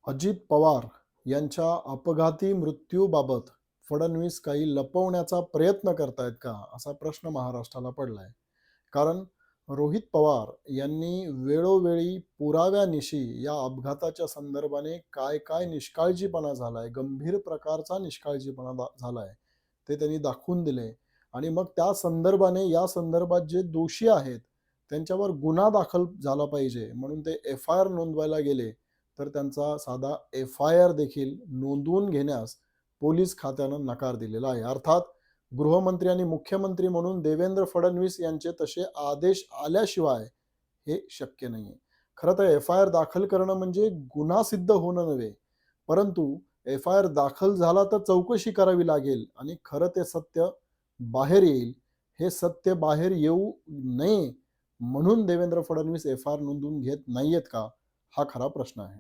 अजित पवार यांच्या अपघाती मृत्यूबाबत फडणवीस काही लपवण्याचा प्रयत्न करतायत का, असा प्रश्न महाराष्ट्राला पडलाय. कारण रोहित पवार यांनी वेळोवेळी पुराव्यानिशी या अपघाताच्या संदर्भाने काय काय निष्काळजीपणा झालाय, गंभीर प्रकारचा निष्काळजीपणा झालाय, ते त्यांनी दाखवून दिले. आणि मग त्या संदर्भाने या संदर्भात जे दोषी आहेत त्यांच्यावर गुन्हा दाखल झाला पाहिजे म्हणून ते एफ-आय-आर नोंदवायला गेले. तर त्यांचा साधा एफ-आय-आर देखील नोंदवून घेण्यास पोलीस खात्यानं नकार दिलेला आहे. अर्थात गृहमंत्री आणि मुख्यमंत्री म्हणून देवेंद्र फडणवीस यांचे तसे आदेश आल्याशिवाय हे शक्य नाहीये. खरं तर एफ-आय-आर दाखल करणं म्हणजे गुन्हा सिद्ध होणं नव्हे, परंतु एफ-आय-आर दाखल झाला तर चौकशी करावी लागेल आणि खरं ते सत्य बाहेर येईल. हे सत्य बाहेर येऊ नये म्हणून देवेंद्र फडणवीस एफ-आय-आर नोंदवून घेत नाहीयेत का, हा खरा प्रश्न आहे.